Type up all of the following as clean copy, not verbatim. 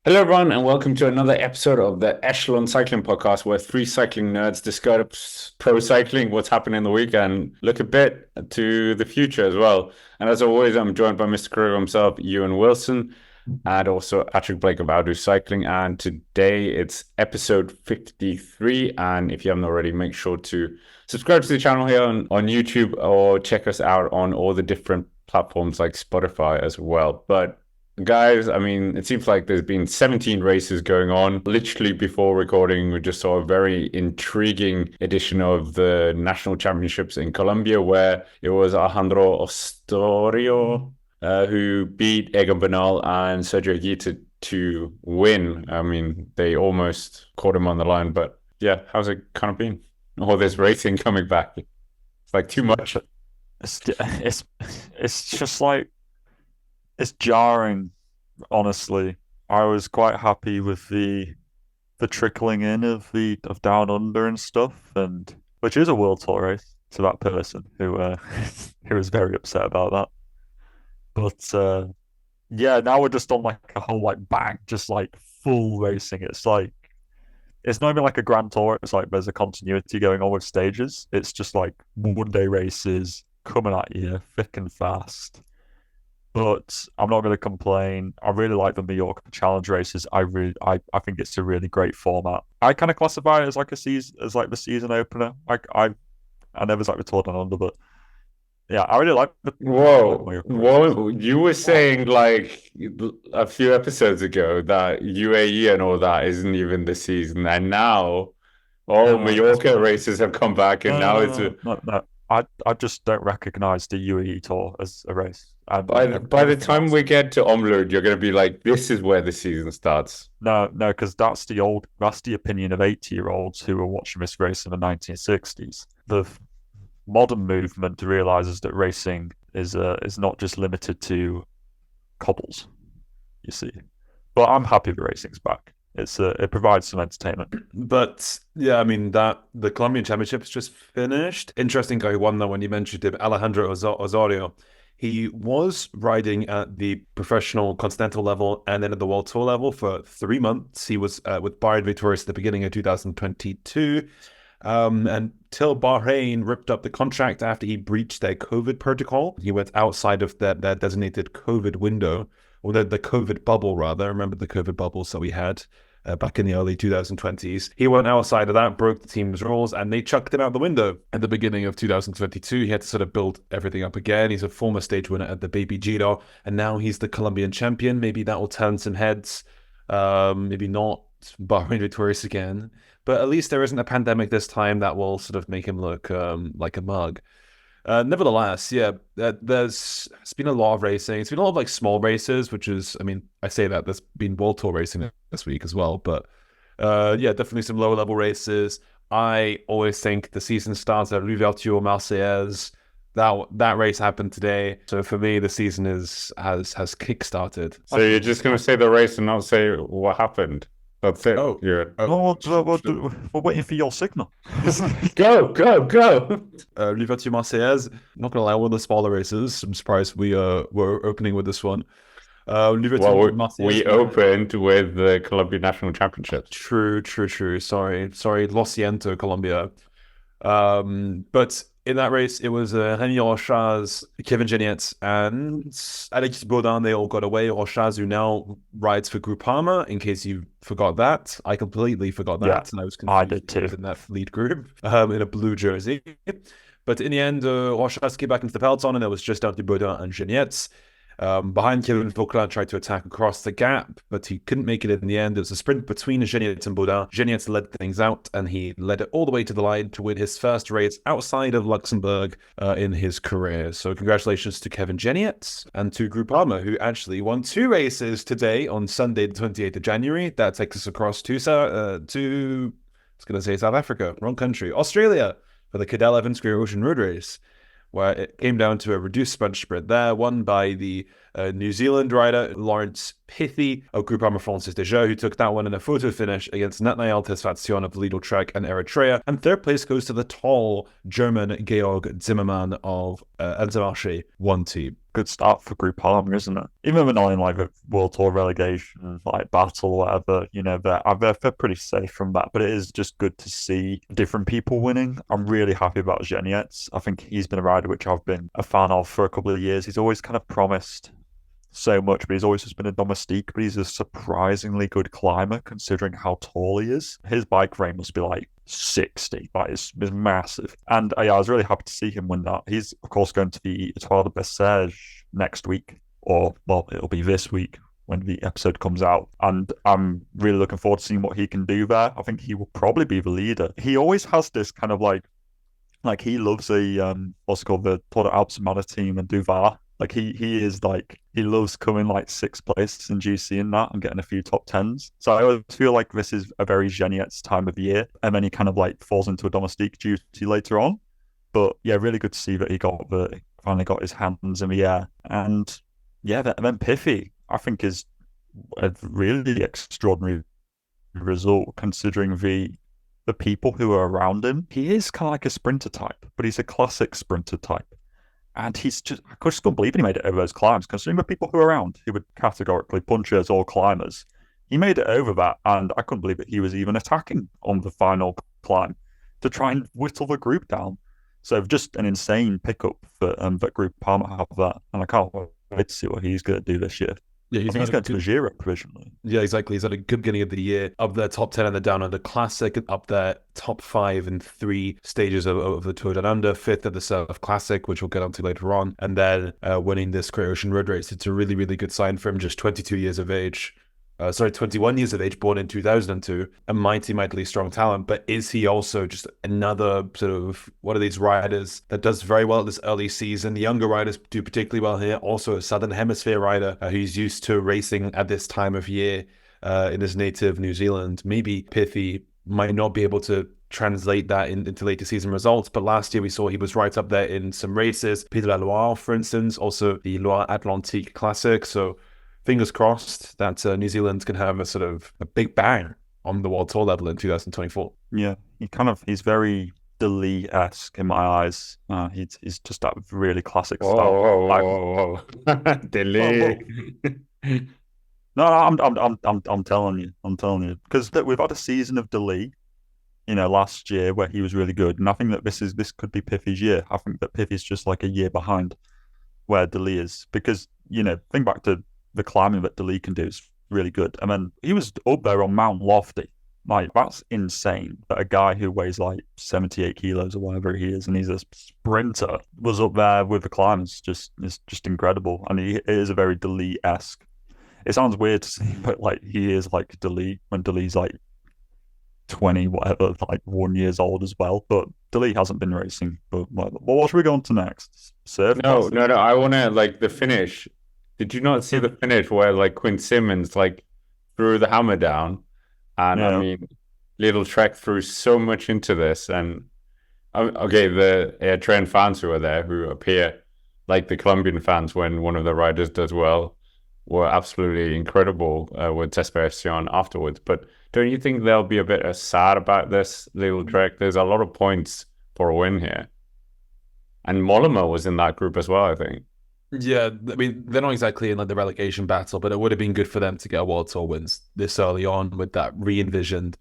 Hello, everyone, and welcome to another episode of the Echelon Cycling Podcast, where three cycling nerds discuss pro cycling, what's happened in the week, and look a bit to the future as well. And as always, I'm joined by Mr. Career himself, Ewan Wilson, and also Patrick Blake of Outdo Cycling. And today it's episode 53. And if you haven't already, make sure to subscribe to the channel here on YouTube or check us out on all the different platforms like Spotify as well. But guys, I mean, it seems like there's been 17 races going on. Literally before recording, we just saw a very intriguing edition of the national championships in Colombia, where it was Alejandro Osorio who beat Egan Bernal and Sergio Higuita to win. I mean, they almost caught him on the line, but yeah, how's it kind of been? All this racing coming back. It's like too much. It's just like it's jarring, honestly. I was quite happy with the trickling in of Down Under and stuff, and which is a world tour race to that person who who was very upset about that. But yeah, now we're just on like a whole like bang, just like full racing. It's like it's not even like a grand tour. It's like there's a continuity going on with stages. It's just like one day races coming at you thick and fast. But I'm not going to complain. I really like the Mallorca Challenge races. I think it's a really great format. I kind of classify it as like a season, as like the season opener. I never like the Tour Down Under, but yeah, I really like the Whoa, Mallorca races. whoa, you were saying like a few episodes ago that UAE and all that isn't even the season, and now all No, it's Mallorca not. races have come back, and No, now no, it's no, no, no. I just don't recognize the UAE Tour as a race, and by the everything time else. we get to Omloop, you're gonna be like, this is where the season starts. No, no, because that's the opinion of 80-year-olds who were watching this race in the 1960s. The modern movement realizes that racing is not just limited to cobbles. You see, but I'm happy the racing's back. It provides some entertainment. But yeah, I mean that the Colombian Championships just finished. Interesting guy who won that when you mentioned him, Alejandro Osorio. He was riding at the professional continental level and then at the World Tour level for 3 months. He was with Bahrain Victorious at the beginning of 2022. Until Bahrain ripped up the contract after he breached their COVID protocol. He went outside of their designated COVID window, or the COVID bubble, rather. Remember the COVID bubbles that we had back in the early 2020s. He went outside of that, broke the team's rules, and they chucked him out the window at the beginning of 2022. He had to sort of build everything up again. He's a former stage winner at the Baby Giro, and now he's the Colombian champion. Maybe that will turn some heads. Maybe not Bahrain victorious again. But at least there isn't a pandemic this time that will sort of make him look like a mug. Nevertheless, yeah, it's been a lot of racing. It's been a lot of like small races, which is, I mean, I say that there's been World Tour racing this week as well, but yeah, definitely some lower level races. I always think the season starts at Louverture Marseillaise. That race happened today, so for me, the season has kick-started. So you're just gonna say the race and not say what happened? That's it. Oh, You're Oh, sure. we're waiting for your signal. go, go, go. Louverture Marseillaise. Not gonna lie, one of the smaller races. I'm surprised we're opening with this one. Louverture Well, Marseillaise. we opened with the Colombia National Championships. True, true, true. Sorry, Lo siento, Colombia. But in that race, it was Rémi Rochaz, Kevin Geniet, and Alex Baudin. They all got away. Rochaz, who now rides for Groupama, in case you forgot that. I completely forgot Yeah, that, and I was I confused did too. in that lead group in a blue jersey. But in the end, Rochaz came back into the peloton, and it was just down to Baudin and Geniet. Behind Kevin Vauquelin tried to attack across the gap, but he couldn't make it in the end. It was a sprint between Geniet and Baudin. Geniet led things out, and he led it all the way to the line to win his first race outside of Luxembourg in his career. So congratulations to Kevin Geniet and to Groupama, who actually won 2 races today on Sunday, the 28th of January. That takes us across to I was going to say South Africa, wrong country, Australia, for the Cadel Evans Great Ocean Road Race, where it came down to a reduced bunch sprint there, won by the New Zealand rider, Laurence Pithy of Groupama Francis Déjà, who took that one in a photo finish against Nathanael Tesfatsion of Lidl Trek and Eritrea. And third place goes to the tall German Georg Zimmermann of Intermarché One Team. Good start for Groupama, isn't it? Even if they're not in like a World Tour relegation like battle or whatever, you know, they're pretty safe from that. But it is just good to see different people winning. I'm really happy about Genietz. I think he's been a rider which I've been a fan of for a couple of years. He's always kind of promised so much, but he's always just been a domestique. But he's a surprisingly good climber considering how tall he is. His bike frame must be like 60. That is massive. And yeah, I was really happy to see him win that. He's of course going to the Etoile de Bessèges next week, or well, it'll be this week when the episode comes out, and I'm really looking forward to seeing what he can do there. I think he will probably be the leader. He always has this kind of like he loves a what's it called, the Tour de Alpes Maritime and Duvar. Like he is like, he loves coming like 6th place in GC and that and getting a few top 10s. So I always feel like this is a very Genietz time of year, and then he kind of like falls into a domestique duty later on. But yeah, really good to see that he finally got his hands in the air. And yeah, then Pithy, I think, is a really extraordinary result considering the people who are around him. He is kind of like a sprinter type, but he's a classic sprinter type. And he's just, I just couldn't believe he made it over those climbs, considering the people who were around who would categorically punchers or climbers. He made it over that, and I couldn't believe that he was even attacking on the final climb to try and whittle the group down. So just an insane pickup that Groupama have that, and I can't wait to see what he's going to do this year. Yeah, he's going to the Giro provisionally. Yeah, exactly. He's had a good beginning of the year. Up there, top 10 in the Down Under Classic. Up there, top 5 in 3 stages of the Tour Down Under. 5th at the Surf Classic, which we'll get onto later on. And then winning this Great Ocean Road Race. It's a really, really good sign for him. Just 22 years of age. 21 years of age, born in 2002, a mightily strong talent. But is he also just another sort of one of these riders that does very well this early season? The younger riders do particularly well here. Also a Southern Hemisphere rider who's used to racing at this time of year in his native New Zealand. Maybe Pithy might not be able to translate that into later season results, but last year we saw he was right up there in some races. Pays de la Loire, for instance, also the Loire Atlantique Classic. So fingers crossed that New Zealand can have a sort of a big bang on the World Tour level in 2024. Yeah, he's very Dele-esque in my eyes. He's just that really classic style. Whoa. Dele. No, I'm telling you, because we've had a season of Dele, last year where he was really good, and I think that this could be Pithy's year. I think that Pithy's just like a year behind where Dele is, because think back to the climbing that Dele can do is really good. And then he was up there on Mount Lofty. Like, that's insane that a guy who weighs like 78 kilos or whatever he is, and he's a sprinter, was up there with the climbers. It's just incredible. And he is a very Dele-esque. It sounds weird to say, but like he is like Dele when Dele's like 20, whatever, like 1 year old as well. But Dele hasn't been racing. But what should we go on to next? No. I want to like the finish. Did you not see the finish where like Quinn Simmons like threw the hammer down? And I mean, Lidl Trek threw so much into this. And okay, the Eritrean fans who are there, who appear like the Colombian fans when one of the riders does well, were absolutely incredible with Tesfatsion afterwards. But don't you think they'll be a bit sad about this Lidl Trek? There's a lot of points for a win here. And Mollema was in that group as well, I think. Yeah, I mean, they're not exactly in like the relegation battle, but it would have been good for them to get a World Tour wins this early on with that re-envisioned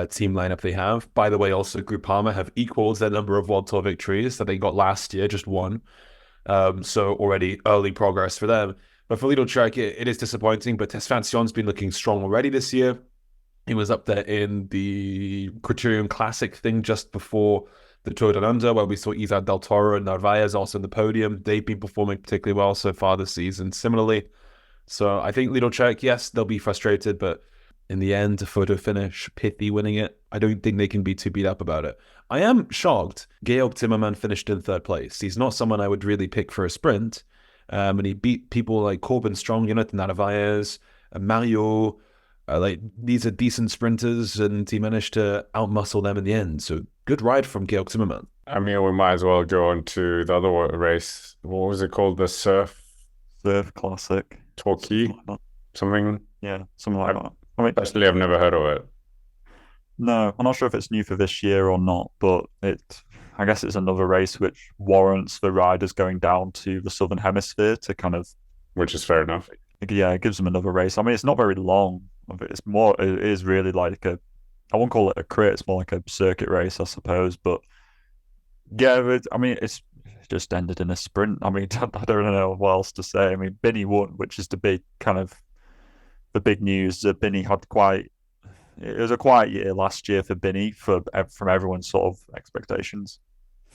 team lineup they have. By the way, also Groupama have equaled their number of World Tour victories that they got last year, just one. So already early progress for them. But for Lidl Trek, it is disappointing, but Tesfatsion's been looking strong already this year. He was up there in the Criterium Classic thing just before the Tour Down Under, where we saw Izard del Toro and Narvaez also in the podium. They've been performing particularly well so far this season, similarly. So I think Lidl Trek, yes, they'll be frustrated, but in the end, a photo finish, Pithy winning it, I don't think they can be too beat up about it. I am shocked Georg Zimmermann finished in 3rd place. He's not someone I would really pick for a sprint. And he beat people like Corbin Strong, Jonathan Narvaez, Mario. These are decent sprinters, and he managed to outmuscle them in the end. So good ride from Georg Zimmermann. I mean, we might as well go on to the other race. What was it called? The Surf Surf Classic. Torquay, something. Yeah, something like that. I mean, Personally, I've never heard of it. no, I'm not sure if it's new for this year or not, but I guess it's another race which warrants the riders going down to the Southern Hemisphere to kind of, Which is fair enough. yeah, it gives them another race. I mean, it's not very long. It is really like I won't call it a crit, it's more like a circuit race, I suppose. But yeah, I mean, it just ended in a sprint. I mean, I don't know what else to say. I mean, Binny won, which is the big news. Binny had it was a quiet year last year for Binny from everyone's sort of expectations.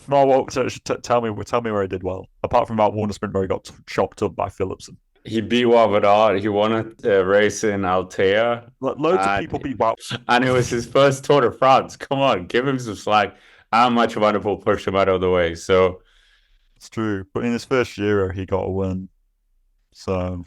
No, well, so tell me where he did well. Apart from that one sprint where he got chopped up by Philipsen. He beat Wildcard. He won a race in Altea. Loads of people beat Wout. And it was his first Tour de France. Come on, give him some slack. How much Van der Poel pushed him out of the way. So it's true. But in his first Giro, he got a win. So,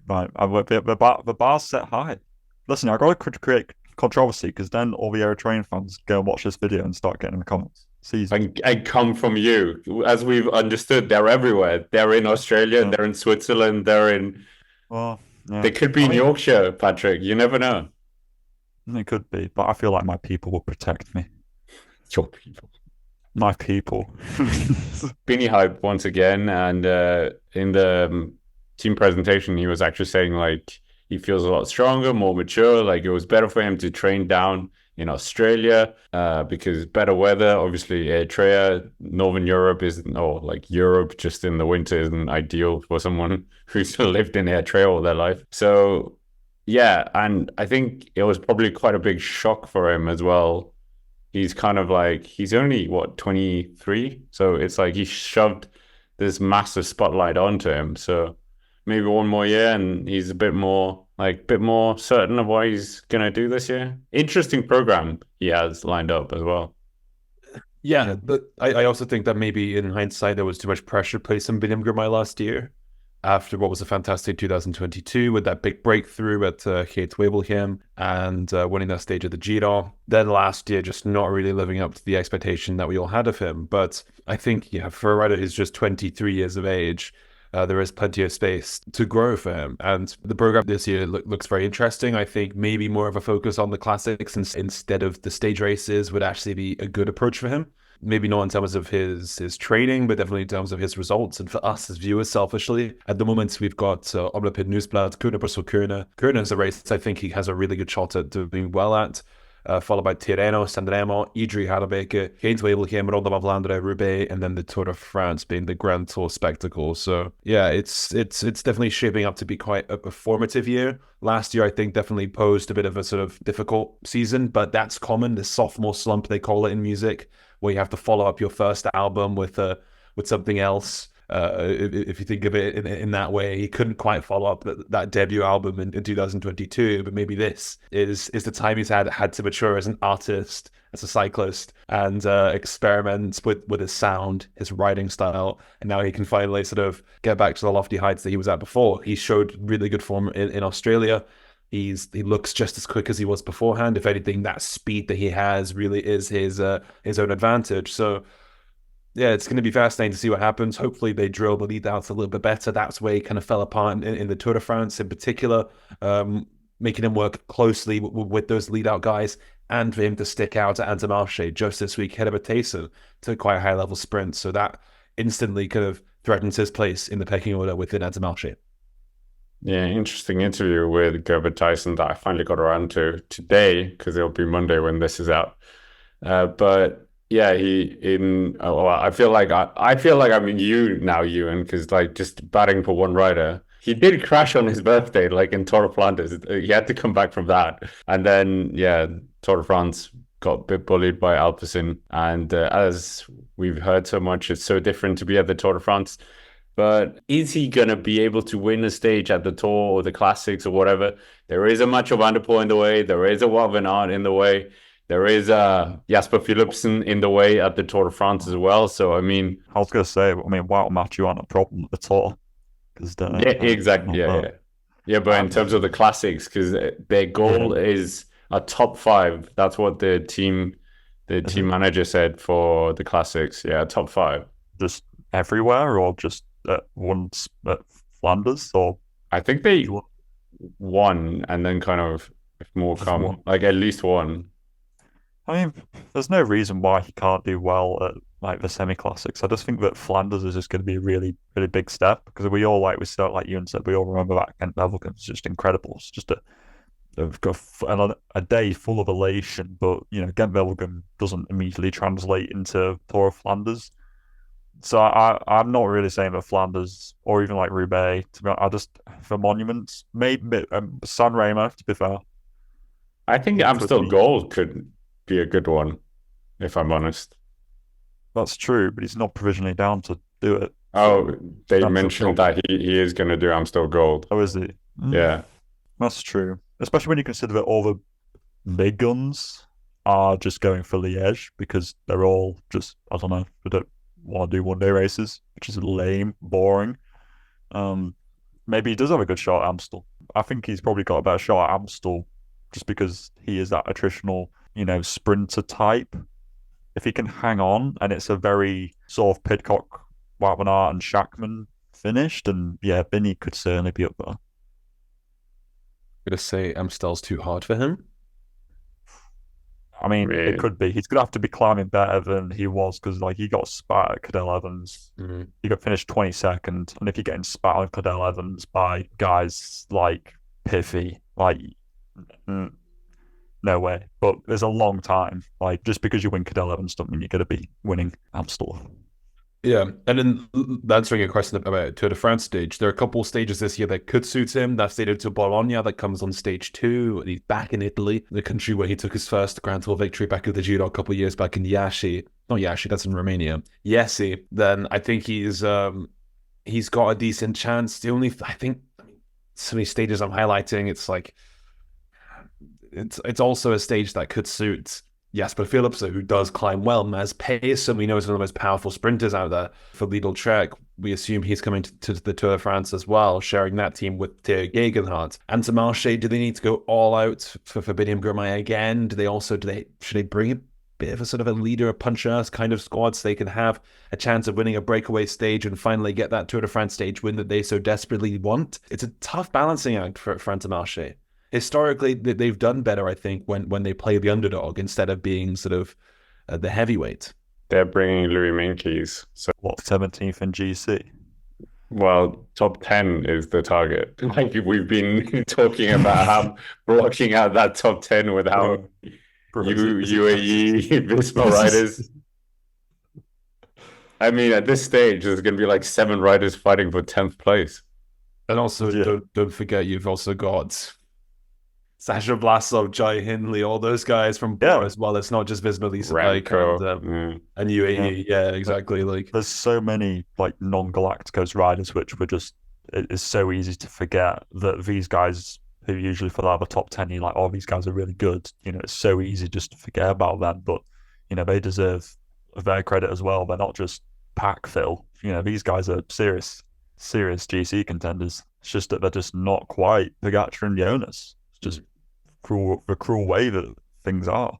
right. The bar's set high. Listen, I got to create controversy because then all the Eritrean fans go and watch this video and start getting in the comments. I come from you. As we've understood, they're everywhere. They're in Australia, they're in Switzerland, they're in... Well, yeah. They could be in Yorkshire, Patrick. You never know. They could be, but I feel like my people will protect me. Your people. My people. Beanie hype once again, and in the team presentation, he was actually saying like he feels a lot stronger, more mature. Like it was better for him to train down in Australia because better weather. Obviously, Eritrea, Northern Europe like Europe just in the winter isn't ideal for someone who's lived in Eritrea all their life. So yeah, and I think it was probably quite a big shock for him as well. He's kind of like, he's only, 23? So it's like he shoved this massive spotlight onto him. So maybe one more year and he's a bit more certain of what he's going to do this year. Interesting program he has lined up as well. Yeah, but I also think that maybe in hindsight, there was too much pressure placed on Biniam Girmay last year after what was a fantastic 2022 with that big breakthrough at Hoogerheide and winning that stage of the Giro. Then last year, just not really living up to the expectation that we all had of him. But I think, for a rider who's just 23 years of age, there is plenty of space to grow for him. And the program this year looks very interesting. I think maybe more of a focus on the classics instead of the stage races would actually be a good approach for him. Maybe not in terms of his training, but definitely in terms of his results. And for us as viewers, selfishly, at the moment, we've got Omloop Nieuwsblad, Kuurne Brussel Kuurne. Kuurne is a race I think he has a really good shot at doing well at. Followed by Tirreno, Sanremo, Idri Harrebeke, Gent-Wevelgem, Ronde van Vlaanderen, Roubaix, and then the Tour de France being the Grand Tour spectacle. So yeah, it's definitely shaping up to be quite a formative year. Last year, I think, definitely posed a bit of a sort of difficult season, but that's common. The sophomore slump, they call it in music, where you have to follow up your first album with something else. If you think of it in that way, he couldn't quite follow up that debut album in 2022, but maybe this is the time he's had to mature as an artist, as a cyclist, and experiment with his sound, his writing style, and now he can finally sort of get back to the lofty heights that he was at before. He showed really good form in Australia. He looks just as quick as he was beforehand. If anything, that speed that he has really is his own advantage. So yeah, it's going to be fascinating to see what happens. Hopefully they drill the lead outs a little bit better. That's where he kind of fell apart in the Tour de France in particular, making him work closely with those lead out guys and for him to stick out at Intermarché just this week ahead of a Tayson to quite a high level sprint. So that instantly kind of threatens his place in the pecking order within Intermarché. Yeah, interesting interview with Gerber Tyson that I finally got around to today because it'll be Monday when this is out. But yeah, I feel like I'm in you now, Ewan, because like just batting for one rider. He did crash on his birthday, like in Tour de Flanders. He had to come back from that. And then, yeah, Tour de France got a bit bullied by Alpecin. And as we've heard so much, it's so different to be at the Tour de France. But is he going to be able to win a stage at the Tour or the Classics or whatever? There is a Mathieu van der Poel in the way. There is a Wout van Aert in the way. There is Jasper Philipsen in the way at the Tour de France as well. So, I mean... I was going to say, Wout and Mathieu aren't a problem at the Tour. Yeah, exactly. Yeah, but in terms of the Classics, because their goal is a top 5. That's what the team manager said for the Classics. Yeah, top 5. Just everywhere or just at Flanders, or I think they won and then kind of more Just come, one. like at least one. I mean, there's no reason why he can't do well at like the semi-classics. I just think that Flanders is just going to be a really, really big step because we still like you and said, we all remember that Ghent Wevelgem. It's just incredible. It's just a day full of elation, but Ghent Wevelgem doesn't immediately translate into Tour of Flanders. So I'm not really saying that Flanders or even like Roubaix. To be honest, I just for monuments, maybe San Remo. To be fair, I think it could Amstel be. Gold could be a good one, if I'm honest. That's true, but he's not provisionally down to do it. Oh, they That's a mentioned that he is going to do Amstel Gold. Oh, is he? Yeah. That's true. Especially when you consider that all the big guns are just going for Liège because they're all just, I don't know, they don't want to do one-day races, which is lame, boring. Maybe he does have a good shot at Amstel. I think he's probably got a better shot at Amstel just because he is that attritional, sprinter type. If he can hang on and it's a very sort of Pidcock, Wout van Aert and Schachmann finish, then yeah, Binny could certainly be up there. I'm going to say Amstel's too hard for him. I mean, Really? It could be. He's going to have to be climbing better than he was because, he got spat at Cadel Evans. Mm-hmm. He got finished 22nd. And if you're getting spat on Cadel Evans by guys like Piffy, no way. But there's a long time. Just because you win Cadel Evans doesn't mean you're going to be winning Amstel. Yeah, and then answering a question about Tour de France stage, there are a couple of stages this year that could suit him. That Stadio to Bologna that comes on stage 2, and he's back in Italy, the country where he took his first Grand Tour victory back at the Giro a couple of years back in Iași. Not Iași, that's in Romania. Iesi. Then I think he's got a decent chance. So many stages I'm highlighting, it's also a stage that could suit Jasper Philipsen, who does climb well. Maz Payson, we know, is one of the most powerful sprinters out there. For Lidl Trek, we assume he's coming to the Tour de France as well, sharing that team with Theo Gegenhardt. And to Marseille, do they need to go all out for Biniam Girmay again? Should they bring a bit of a sort of a leader, a puncher kind of squad so they can have a chance of winning a breakaway stage and finally get that Tour de France stage win that they so desperately want? It's a tough balancing act for Intermarché. Historically, they've done better, I think, when they play the underdog instead of being sort of the heavyweight. They're bringing Louis Meintjes. So, 17th in GC? Well, top 10 is the target. We've been talking about how blocking out that top 10 without UAE, Visma riders. I mean, at this stage, there's going to be 7 riders fighting for 10th place. And also, don't forget, you've also got Sasha Vlasov, Jai Hindley, all those guys from Bora as well. It's not just Visma, Lisa and UAE. Yeah, exactly. There's so many non-Galacticos riders, which were just, it's so easy to forget that these guys who usually for the top 10, you're like, oh, these guys are really good. It's so easy just to forget about them, but they deserve their credit as well. They're not just pack fill. These guys are serious GC contenders. It's just that they're just not quite Pogačar and Jonas. It's just the cruel way that things are.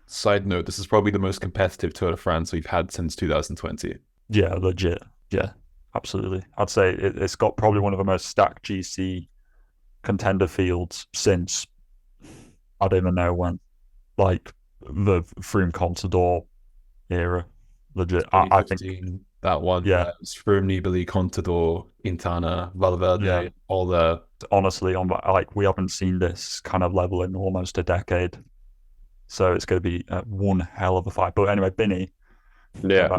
Side note, this is probably the most competitive Tour de France we've had since 2020. Yeah, legit. Yeah, absolutely. I'd say it's got probably one of the most stacked GC contender fields since, I don't even know when, the Froome Contador era. Legit. I think that one. Yeah. Froome, Nibali, Contador, Quintana, Valverde, all the... Honestly, we haven't seen this kind of level in almost a decade. So it's going to be one hell of a fight. But anyway, Binny. Yeah.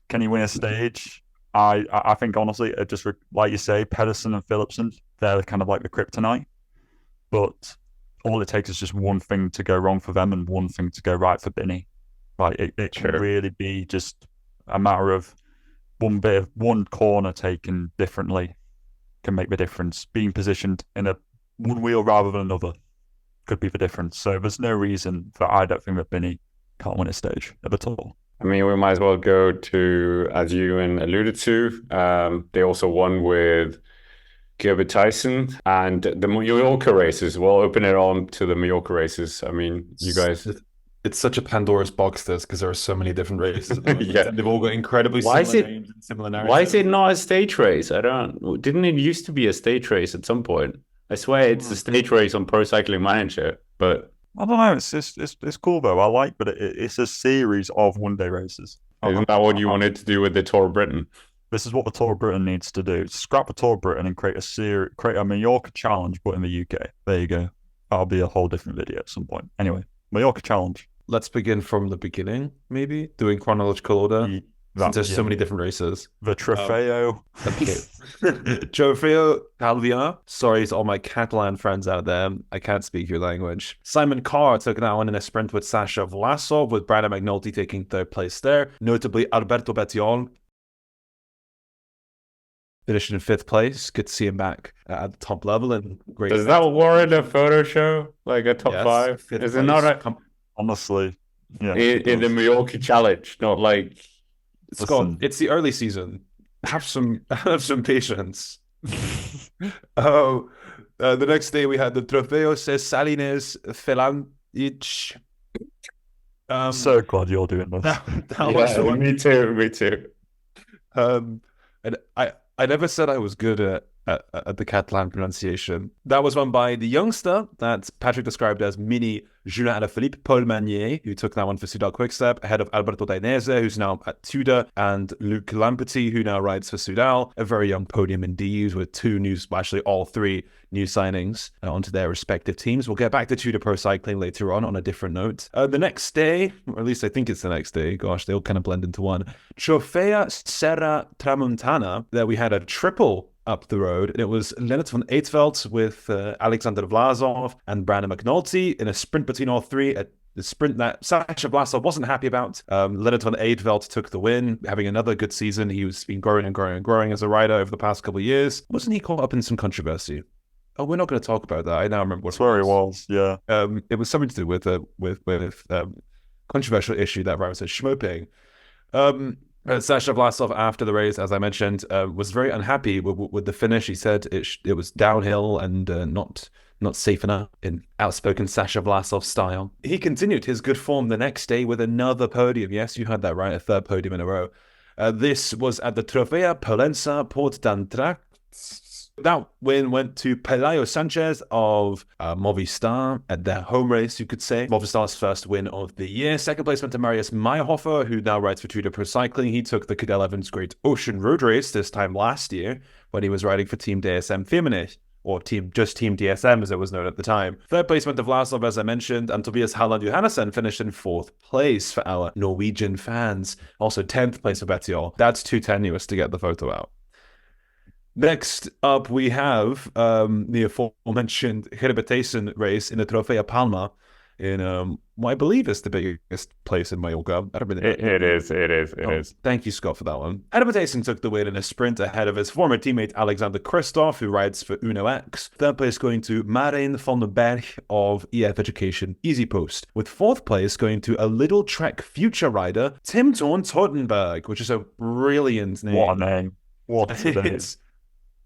Can he win a stage? I think, honestly, just like you say, Pedersen and Philipsen, they're kind of like the kryptonite. But all it takes is just one thing to go wrong for them and one thing to go right for Binny. It can really be just a matter of one corner taken differently can make the difference. Being positioned in one wheel rather than another could be the difference. So there's no reason that I don't think that Binny can't win a stage at all. I mean, we might as well go to, as you alluded to, they also won with Gilbert Tyson and the Mallorca races. We'll open it on to the Mallorca races. I mean, you guys... It's such a Pandora's box, this, because there are so many different races at the moment, Yeah. and they've all got incredibly Why is similar it- names and similar Why is narratives. it not a stage race? Didn't it used to be a stage race at some point? I swear it's a stage race on Pro Cycling Manager, but I don't know. It's cool though. I like, but it's a series of one-day races. isn't that what you wanted to do with the Tour of Britain? This is what the Tour of Britain needs to do: scrap the Tour of Britain and create a Mallorca challenge, but in the UK. There you go. That'll be a whole different video at some point. Anyway, Mallorca challenge. Let's begin from the beginning, maybe doing chronological order. Since there's so many different races. The Trofeo. Okay. Trofeo Calvia. Sorry to all my Catalan friends out there. I can't speak your language. Simon Carr took that one in a sprint with Sasha Vlasov, with Brandon McNulty taking third place there. Notably, Alberto Bettiol finished in fifth place. Good to see him back at the top level. And great. Does that warrant a photo show? Like a top Yes, five? fifth Is it place. not Honestly, yeah. in the Mallorca challenge? Not like Scott, Listen. it's the early season. Have some patience. The next day we had the Trofeo Salines Felanich. I'm so glad you're doing this. That was the one. me too. And I never said I was good at the Catalan pronunciation. That was won by the youngster that Patrick described as mini Julien Alaphilippe, Paul Magnier, who took that one for Soudal Quickstep, ahead of Alberto Dainese, who's now at Tudor, and Luc Lamperty, who now rides for Soudal. A very young podium indeed, with all three new signings onto their respective teams. We'll get back to Tudor Pro Cycling later on a different note. The next day, or at least I think it's the next day, gosh, they all kind of blend into one. Trofea Serra Tramontana, there we had a triple up the road, and it was Lennart van Eetveld with Alexander Vlasov and Brandon McNulty in a sprint between all three, the sprint that Sasha Vlasov wasn't happy about. Lennart van Eetveld took the win, having another good season. He's been growing and growing and growing as a rider over the past couple of years. Wasn't he caught up in some controversy? Oh, we're not going to talk about that. I now remember what That's where he was, yeah. it was something to do with controversial issue that rider said schmoping. Sasha Vlasov, after the race, as I mentioned, was very unhappy with the finish. He said it was downhill and not safe enough in outspoken Sasha Vlasov style. He continued his good form the next day with another podium. Yes, you heard that right, a third podium in a row. This was at the Trofea Polensa Port d'Antrax. That win went to Pelayo Sanchez of Movistar at their home race, you could say. Movistar's first win of the year. Second place went to Marius Meyerhofer, who now rides for Tudor Pro Cycling. He took the Cadel Evans Great Ocean Road Race this time last year when he was riding for Team DSM Feminine, or Team DSM as it was known at the time. Third place went to Vlasov, as I mentioned, and Tobias Halland Johannesson finished in fourth place for our Norwegian fans. Also 10th place for Bettiol. That's too tenuous to get the photo out. Next up, we have the aforementioned Herbetaisen race in the Trofea Palma in what I believe is the biggest place in Mallorca. I don't really know. It is. Thank you, Scott, for that one. Herbetaisen took the win in a sprint ahead of his former teammate Alexander Christoph, who rides for Uno X. Third place going to Marijn van den Berg of EF Education Easy Post, with fourth place going to a Little Trek future rider, Tim Thorn Totenberg, which is a brilliant name. What a name. What a name.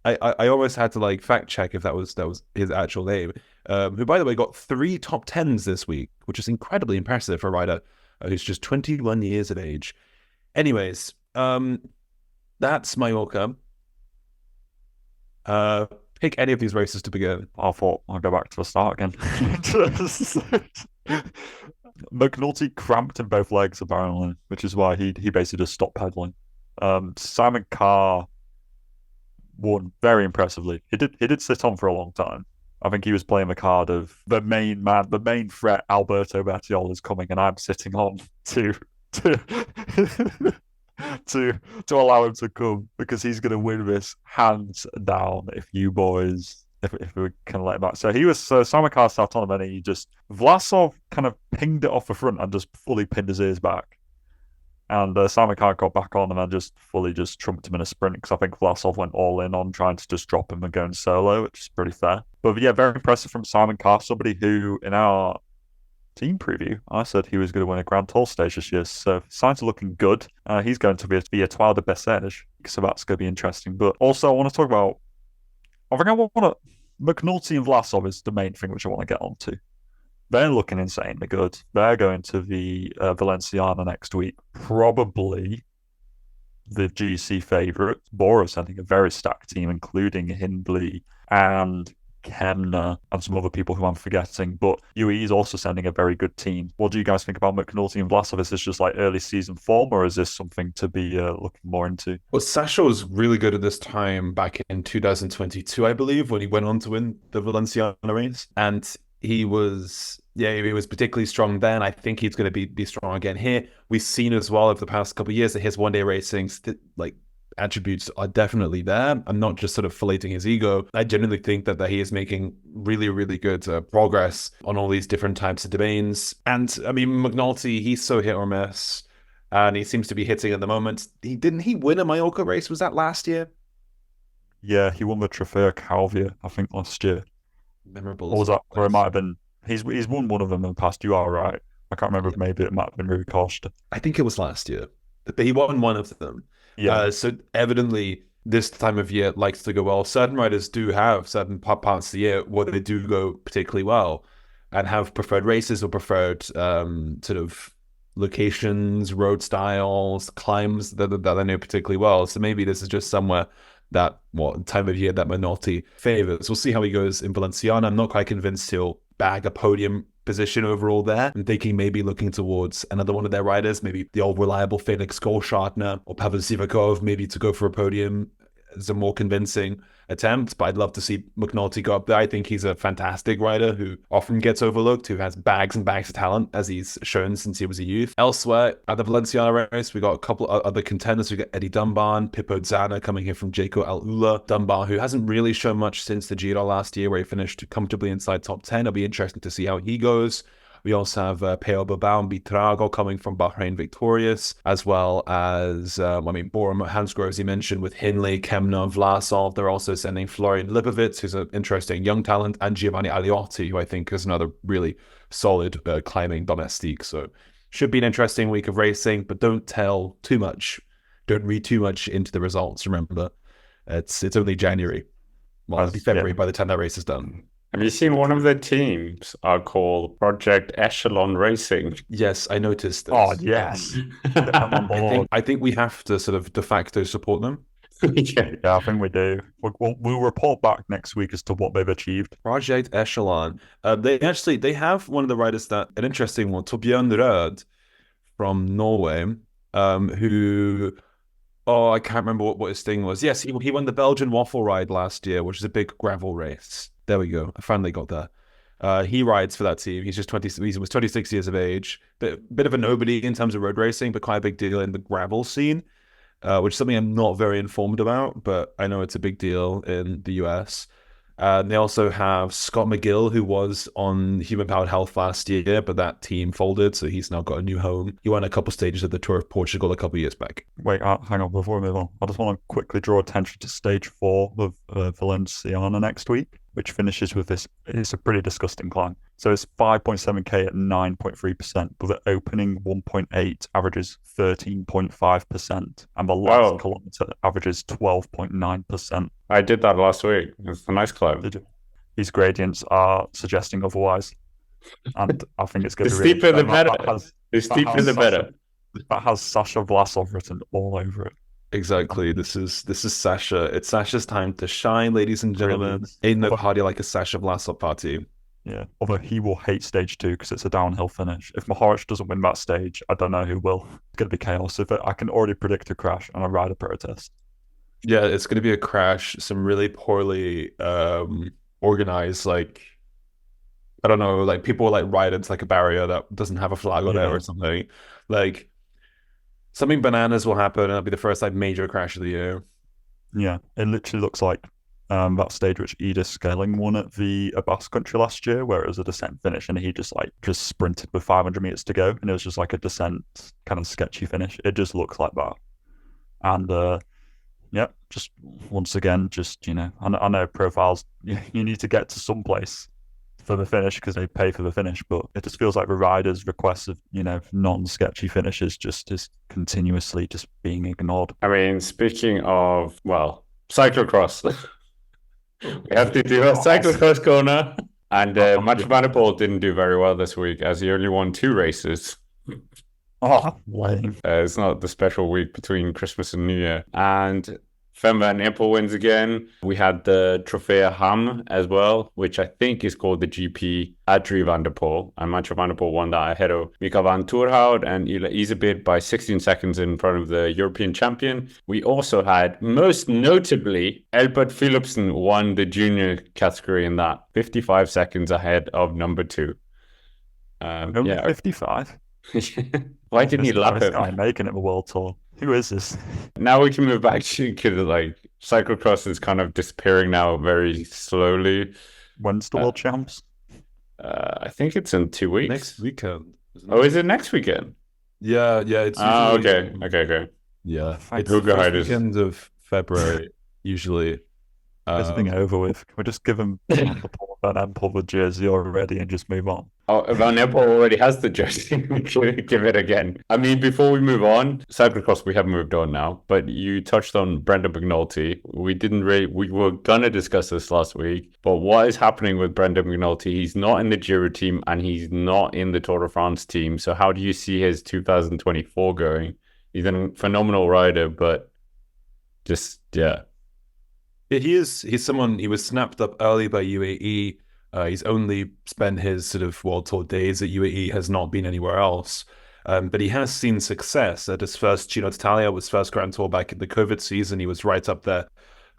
I almost had to fact check if that was his actual name. Who, by the way, got 3 top 10s this week, which is incredibly impressive for a rider who's just 21 years of age. Anyways, that's Mallorca. Pick any of these races to begin. I thought I'll go back to the start again. McNulty cramped in both legs apparently, which is why he basically just stopped pedaling. Simon Carr won very impressively. He did sit on for a long time. I think he was playing the card of the main man, the main threat, Alberto Bettiol, is coming, and I'm sitting on to allow him to come because he's going to win this hands down. If we can let him back. So Simon Carr sat on him, and he just Vlasov kind of pinged it off the front and just fully pinned his ears back. And Simon Carr got back on and I just fully trumped him in a sprint because I think Vlasov went all in on trying to just drop him and going solo, which is pretty fair. But yeah, very impressive from Simon Carr, somebody who in our team preview, I said he was going to win a GrandTour stage this year. So signs are looking good. He's going to be a Toile de Bessèges, so that's going to be interesting. But also I want to talk about, McNulty and Vlasov is the main thing which I want to get onto. They're looking insanely good. They're going to the Valenciana next week. Probably the GC favourite. Bora sending a very stacked team, including Hindley and Kemner and some other people who I'm forgetting. But UAE is also sending a very good team. What do you guys think about McNulty and Vlasov? Is this just like early season form, or is this something to be looking more into? Well, Sasha was really good at this time back in 2022, I believe, when he went on to win the Valenciana race. And he was particularly strong then. I think he's going to be strong again here. We've seen as well over the past couple of years that his one-day racing attributes are definitely there. I'm not just sort of filleting his ego. I genuinely think that he is making really, really good progress on all these different types of domains. And I mean, McNulty, he's so hit or miss. And he seems to be hitting at the moment. Didn't he win a Mallorca race? Was that last year? Yeah, he won the Trofeo Calvia, I think, last year. Memorable. Or was that? Or it might have been. He's won one of them in the past. You are right. I can't remember. Maybe it might have been Rui Costa. I think it was last year, but he won one of them. Yeah. So evidently, this time of year likes to go well. Certain riders do have certain parts of the year where they do go particularly well, and have preferred races or preferred sort of locations, road styles, climbs that they know particularly well. So maybe this is just somewhere that time of year that McNulty favors. We'll see how he goes in Valenciana. I'm not quite convinced he'll bag a podium position overall there. I'm thinking maybe looking towards another one of their riders, maybe the old reliable Felix Goldschartner or Pavel Sivakov, maybe to go for a podium as a more convincing attempt. But I'd love to see McNulty go up there. I think he's a fantastic rider who often gets overlooked, who has bags and bags of talent, as he's shown since he was a youth. Elsewhere, at the Valenciana race, we got a couple of other contenders. We got Eddie Dunbar and Pippo Zana coming here from Jaco Al-Ula. Dunbar, who hasn't really shown much since the Giro last year, where he finished comfortably inside top 10. It'll be interesting to see how he goes. We also have Peo Bilbao and Bitrago coming from Bahrain victorious, as well as, Bora Hansgrohe, as you mentioned, with Hindley, Kemner, Vlasov. They're also sending Florian Lipovic, who's an interesting young talent, and Giovanni Aliotti, who I think is another really solid climbing domestique. So should be an interesting week of racing, but don't tell too much. Don't read too much into the results. Remember, it's only January. Well, it'll be February by the time that race is done. Have you seen one of the teams are called Project Echelon Racing? Yes, I noticed this. Oh, yes. I think we have to sort of de facto support them. Yeah, I think we do. We'll report back next week as to what they've achieved. Project Echelon. They have one of the riders an interesting one, Torbjørn Rød from Norway, who... Oh, I can't remember what his thing was. Yes, he won the Belgian Waffle Ride last year, which is a big gravel race. There we go. I finally got that. He rides for that team. He's just 20. He was 26 years of age. Bit of a nobody in terms of road racing, but quite a big deal in the gravel scene, which is something I'm not very informed about, but I know it's a big deal in the US. They also have Scott McGill, who was on Human Powered Health last year, but that team folded, so he's now got a new home. He won a couple stages of the Tour of Portugal a couple of years back. Wait, hang on, before we move on, I just want to quickly draw attention to stage 4 of Valenciana next week, which finishes with this. It's a pretty disgusting climb. So it's 5.7k at 9.3%, but the opening 1.8 averages 13.5%, and the last kilometer averages 12.9%. I did that last week. It's a nice climb. Did you? These gradients are suggesting otherwise, and I think it's going to be really... The steeper the better. The steeper the better. That has Sasha Vlasov written all over it. Exactly. This is Sasha. It's Sasha's time to shine, ladies and gentlemen. Ain't no party like a Sasha Vlasov party. Yeah, although he will hate stage 2 because it's a downhill finish. If Mohoric doesn't win that stage, I don't know who will. It's going to be chaos. I can already predict a crash and a rider protest. Yeah, it's going to be a crash. Some really poorly organized, I don't know, people ride into a barrier that doesn't have a flag on it or something. Something bananas will happen, and it'll be the first major crash of the year. Yeah, it literally looks like that stage which Edith Scaling won at the Basque Country last year, where it was a descent finish, and he just sprinted with 500 meters to go, and it was just a descent kind of sketchy finish. It just looks like that. And just once again, I know profiles, you need to get to some place for the finish because they pay for the finish, but it just feels like the riders' requests of non-sketchy finishes just is continuously just being ignored. I mean, speaking of cyclocross, we have to do a cyclocross corner. And Mathieu van der Poel didn't do very well this week as he only won 2 races. Oh, lame. It's not the special week between Christmas and New Year. And Van Empel wins again. We had the Trofeo Ham as well, which I think is called the GP Adrie van der Poel. And Mathieu van der Poel won that ahead of Mika van Toerhout and Ila Isabid by 16 seconds in front of the European champion. We also had, most notably, Elbert Philipsen won the junior category in that, 55 seconds ahead of number 2. Only 55? Why didn't he lap this him? guy making it the world tour. Who is this? Now we can move back to like cyclocross is kind of disappearing now very slowly. When's the world champs? I think it's in 2 weeks. Next weekend. Oh, is it next weekend? Yeah. It's usually... okay. Yeah, it's Hoogerheide weekend of February usually. This thing over with. Can we just give him Van Empel the jersey already and just move on? Oh, Van Empel already has the jersey. Give it again. I mean, before we move on, cyclocross, we have moved on now, but you touched on Brendan McNulty. We were going to discuss this last week, but what is happening with Brendan McNulty? He's not in the Giro team and he's not in the Tour de France team. So how do you see his 2024 going? He's a phenomenal rider, but just, yeah. He's someone, he was snapped up early by UAE. He's only spent his sort of World Tour days at UAE, has not been anywhere else. But he has seen success at his first Giro d'Italia, his first Grand Tour back in the COVID season. He was right up there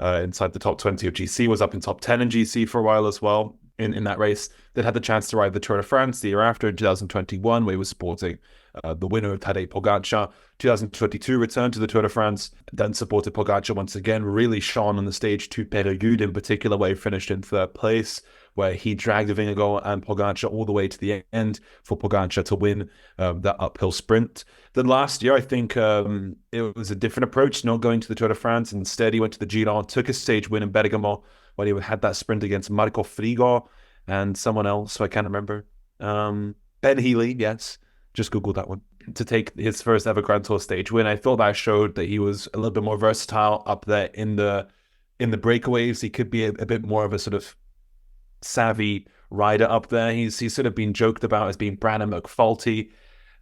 inside the top 20 of GC, was up in top 10 in GC for a while as well in that race. Then had the chance to ride the Tour de France the year after in 2021, where he was sporting the winner of Tadej Pogacar. 2022 returned to the Tour de France, then supported Pogacar once again, really shone on the stage to Périgueux in particular, where he finished in 3rd place, where he dragged Vingegaard and Pogacar all the way to the end for Pogacar to win that uphill sprint. Then last year, I think it was a different approach, not going to the Tour de France. Instead, he went to the Giro, took a stage win in Bergamo, when he had that sprint against Marco Frigo and someone else, I can't remember. Ben Healy, yes. Just Googled that one. To take his first ever Grand Tour stage win. I thought that showed that he was a little bit more versatile up there in the breakaways. He could be a bit more of a sort of savvy rider up there. He's sort of been joked about as being Brandon McFalty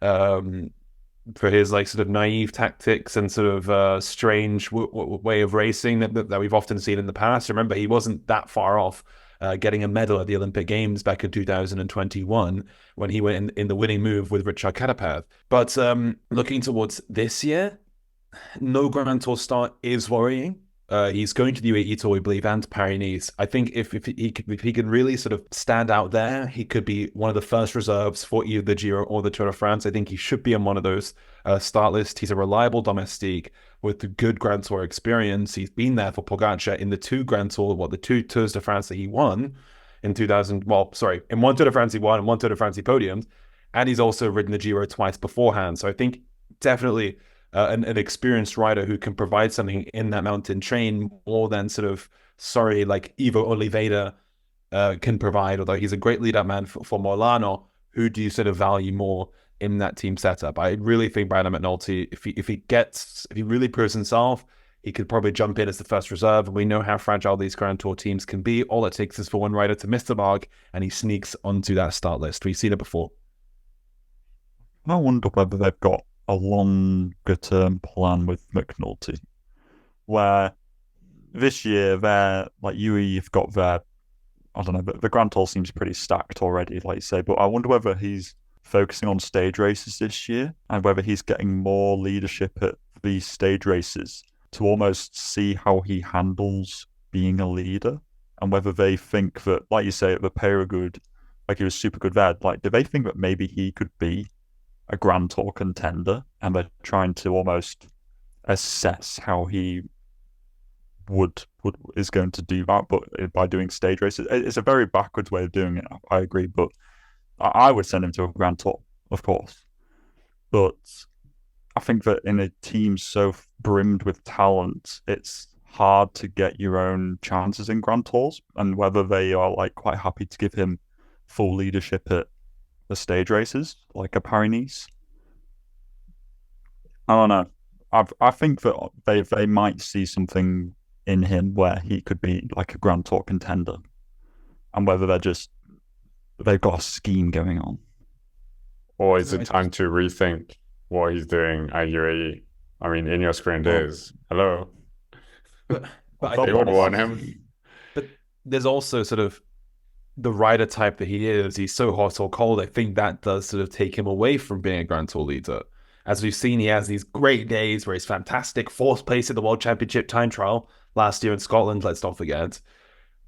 for his like sort of naive tactics and sort of strange way of racing that we've often seen in the past. Remember, he wasn't that far off getting a medal at the Olympic Games back in 2021 when he went in the winning move with Richard Carapaz. But looking towards this year, no Grand Tour start is worrying. He's going to the UAE Tour, we believe, and Paris-Nice. I think if he can really sort of stand out there, he could be one of the first reserves for either the Giro or the Tour de France. I think he should be on one of those start lists. He's a reliable domestique with good Grand Tour experience. He's been there for Pogacar in the 2 Grand Tour, the 2 Tours de France that he won in 2000. Well, sorry, in 1 Tour de France he won, and 1 Tour de France he podiumed, and he's also ridden the Giro twice beforehand. So I think definitely an experienced rider who can provide something in that mountain train more than sort of, like Ivo Oliveira can provide, although he's a great lead-up man for Molano. Who do you sort of value more in that team setup? I really think Brandon McNulty, if he really proves himself, he could probably jump in as the first reserve. We know how fragile these Grand Tour teams can be. All it takes is for one rider to miss the mark and he sneaks onto that start list. We've seen it before. I wonder whether they've got a longer term plan with McNulty, where this year they're like UAE have got their, I don't know, but the Grand Tour seems pretty stacked already, like you say. But I wonder whether he's focusing on stage races this year and whether he's getting more leadership at these stage races to almost see how he handles being a leader, and whether they think that, like you say, at the Périgueux, like he was super good there, like do they think that maybe he could be a Grand Tour contender, and they're trying to almost assess how he is going to do that, but by doing stage races. It's a very backwards way of doing it, I agree, but I would send him to a Grand Tour, of course. But I think that in a team so brimmed with talent, it's hard to get your own chances in Grand Tours, and whether they are like quite happy to give him full leadership at the stage races, like a Paris-Nice. I don't know. I think that they might see something in him where he could be like a Grand Tour contender, and whether they're just they've got a scheme going on. Or is it time to rethink what he's doing at UAE? I mean, Ineos Grenadiers. Hello. But They would want him. But there's also sort of the rider type that he is. He's so hot or cold. I think that does sort of take him away from being a Grand Tour leader. As we've seen, he has these great days where he's fantastic. 4th place in the World Championship time trial last year in Scotland, let's not forget.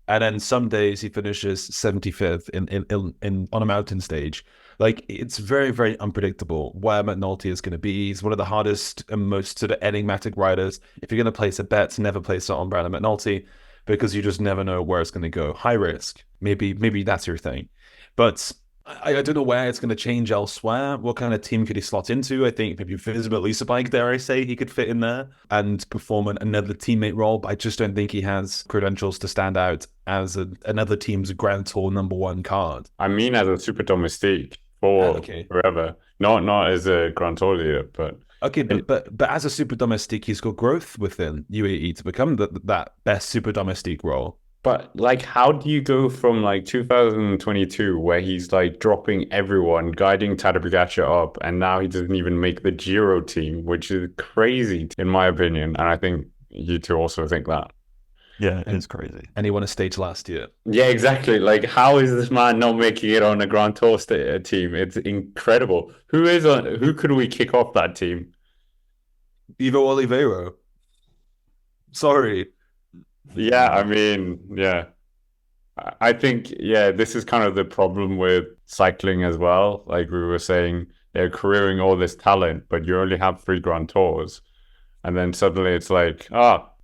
And then some days he finishes 75th in on a mountain stage. Like, it's very, very unpredictable where McNulty is going to be. He's one of the hardest and most sort of enigmatic riders. If you're going to place a bet, never place it on Brandon McNulty, because you just never know where it's going to go. High risk. Maybe that's your thing. But I don't know where it's going to change elsewhere. What kind of team could he slot into? I think maybe Visible Lisa Bike, dare I say, he could fit in there and perform another teammate role. But I just don't think he has credentials to stand out as another team's Grand Tour #1 card. I mean, as a super domestique for forever. Not as a Grand Tour leader, but... Okay, but as a super domestique, he's got growth within UAE to become that best super domestique role. But like, how do you go from like 2022, where he's like dropping everyone, guiding Tadej Pogačar up, and now he doesn't even make the Giro team, which is crazy in my opinion, and I think you two also think that. Yeah, it's crazy. And he won a stage last year. Yeah, exactly. Like, how is this man not making it on a Grand Tour team? It's incredible. Who could we kick off that team? Ivo Oliveira. Sorry. Yeah, I mean, yeah. I think, yeah, this is kind of the problem with cycling as well. Like we were saying, they're accruing all this talent, but you only have 3 Grand Tours. And then suddenly it's like,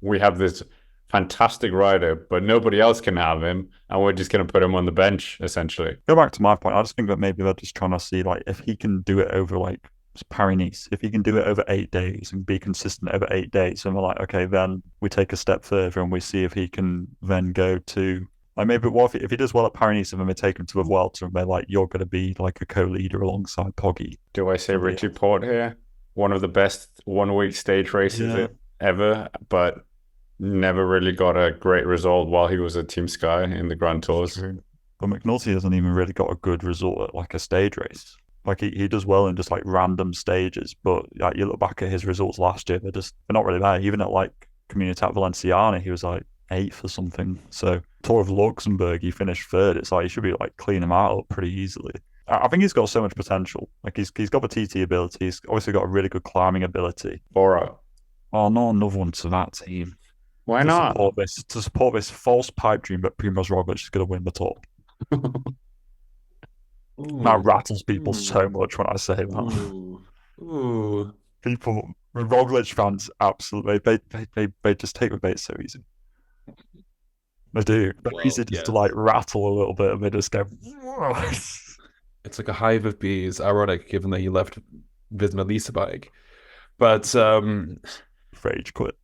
we have this fantastic rider, but nobody else can have him, and we're just going to put him on the bench, essentially. Go back to my point. I just think that maybe they're just trying to see, like, if he can do it over, like, Paris-Nice, if he can do it over 8 days and be consistent over 8 days, and we're like, okay, then we take a step further and we see if he can then go to, like, maybe what if he does well at Paris-Nice and then we take him to a Vuelta and they're like, you're going to be like a co-leader alongside Poggy. Do I say Richie Porte here? One of the best one-week stage races ever, but never really got a great result while he was at Team Sky in the Grand Tours. But McNulty hasn't even really got a good result at like a stage race. Like he does well in just like random stages, but like you look back at his results last year, they're not really there. Even at like Comunitat Valenciana, he was like 8th or something. So Tour of Luxembourg, he finished 3rd. It's like he should be like cleaning him out up pretty easily. I think he's got so much potential. Like he's got the TT ability. He's obviously got a really good climbing ability. Bora. Oh, not another one to that team. Why not? To support this false pipe dream that Primoz Roglic is going to win the Tour. That rattles people so much when I say that. People, Roglic fans, absolutely, they just take the bait so easy. They do. They're easy just to like rattle a little bit and they just go. It's like a hive of bees. Ironic, given that he left Visma Leasebike. But rage quit.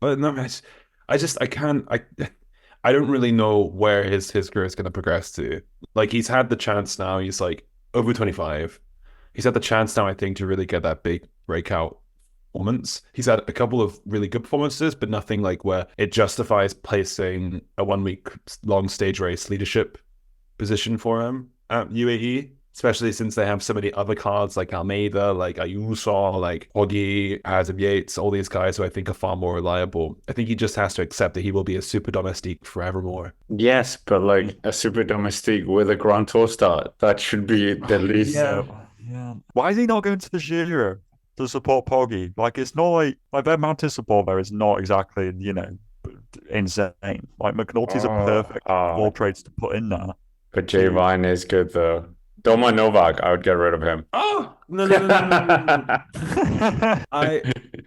But no, I don't really know where his career is going to progress to. Like, he's had the chance now. He's like over 25. He's had the chance now, I think, to really get that big breakout performance. He's had a couple of really good performances, but nothing like where it justifies placing a 1 week long stage race leadership position for him at UAE. Especially since they have so many other cards like Almeida, like Ayuso, like Poggi, Adam Yates, all these guys who I think are far more reliable. I think he just has to accept that he will be a super domestique forevermore. Yes, but like a super domestique with a Grand Tour start, that should be the least. Yeah. Why is he not going to the Giro to support Poggi? Like, it's not like their mountain support there is not exactly, insane. Like, McNulty's a perfect ball trades to put in there. But J Vine is good though. Doma Novak, I would get rid of him. Oh, no.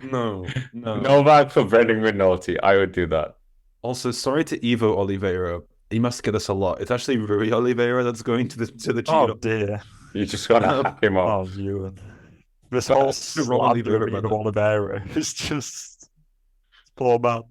No. Novak for Brendan McNulty, I would do that. Also, sorry to Ivo Oliveira. He must get us a lot. It's actually Rui Oliveira that's going to the Giro. Oh dear. You just gotta hack him up. Oh, Ewan. This whole slander of Oliveira is just poor man.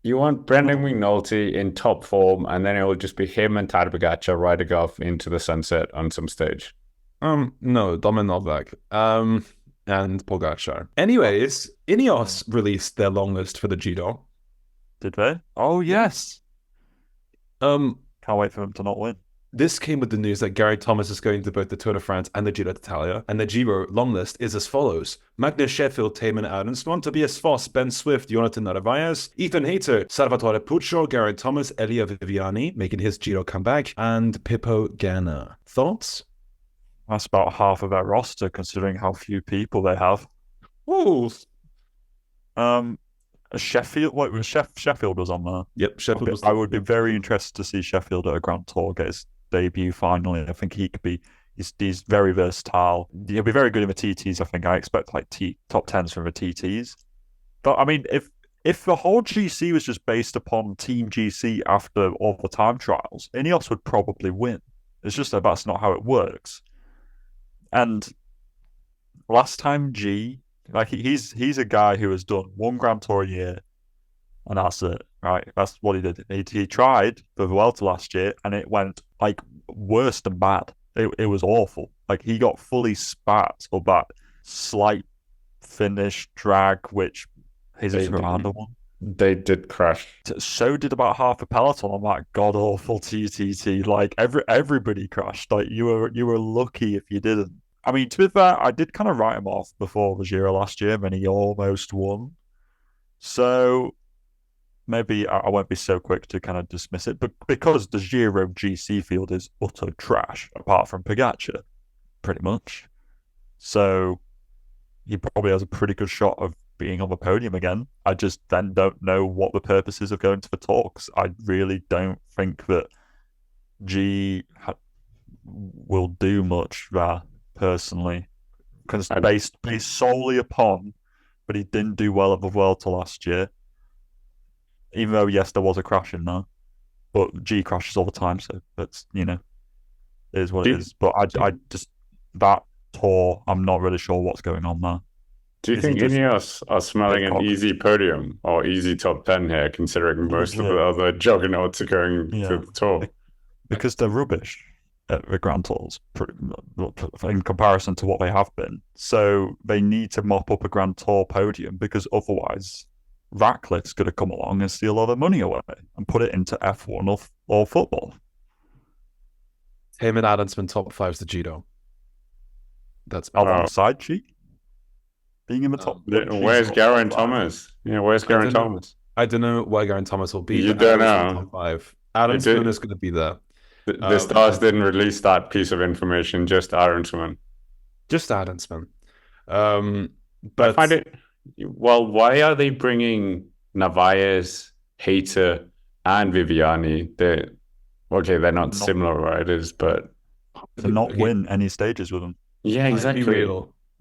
You want Brendan McNulty in top form, and then it will just be him and Tadej Pogačar riding off into the sunset on some stage. No, Domin Novak, and Pogačar. Anyways, Ineos released their long list for the Giro. Did they? Oh yes. Can't wait for him to not win. This came with the news that Gary Thomas is going to both the Tour de France and the Giro d'Italia, and the Giro long list is as follows: Magnus Sheffield, Taman Adamsson, Tobias Foss, Ben Swift, Jonathan Narvaez, Ethan Hayter, Salvatore Puccio, Gary Thomas, Elia Viviani, making his Giro comeback, and Pippo Ganna. Thoughts? That's about half of their roster, considering how few people they have. Ooh. Sheffield. Sheffield was on there. Yep, Sheffield was. I would be very interested to see Sheffield at a GrandTour get his debut finally. I think he could be. He's very versatile. He'll be very good in the TTs. I think I expect like top 10s from the TTs. But I mean, if the whole GC was just based upon Team GC after all the time trials, Ineos would probably win. It's just that that's not how it works. And last time he's a guy who has done one GrandTour a year, and that's it, right? That's what he did. He tried for the Vuelta last year, and it went like worse than bad. It was awful. Like he got fully spat of that slight finish drag, which his Fernando one. They did crash. So did about half a peloton on that god awful TTT. Like everybody crashed. Like you were lucky if you didn't. I mean, to be fair, I did kind of write him off before the Giro last year when he almost won. So maybe I won't be so quick to kind of dismiss it, but because the Giro GC field is utter trash, apart from Pogacar, pretty much. So he probably has a pretty good shot of being on the podium again. I just then don't know what the purpose is of going to the talks. I really don't think that will do much there, personally, because based solely upon, but he didn't do well at the Vuelta last year. Even though, yes, there was a crash in there, but G crashes all the time, so that's, it is what it is. But I just, that tour, I'm not really sure what's going on there. Do you think Ineos are smelling an easy podium or easy top 10 here, considering most of the other juggernauts are going to the tour? Because they're rubbish at the Grand Tours in comparison to what they have been. So they need to mop up a Grand Tour podium, because otherwise Ratcliffe's going to come along and steal all the money away and put it into F1 or football. Him and Adamsman top 5's the Giro. That's alongside G. Being in the top. Where's Geraint Thomas? Yeah, where's Geraint Thomas? I don't know where Geraint Thomas will be. You don't know. Top 5. Adamsman is going to be there. The Stars didn't release that piece of information, just Adamsman. Just Adamsman. But I find it. Well, why are they bringing Narvaez, Hayter, and Viviani? They're not similar riders, but to not win any stages with them. Yeah, exactly.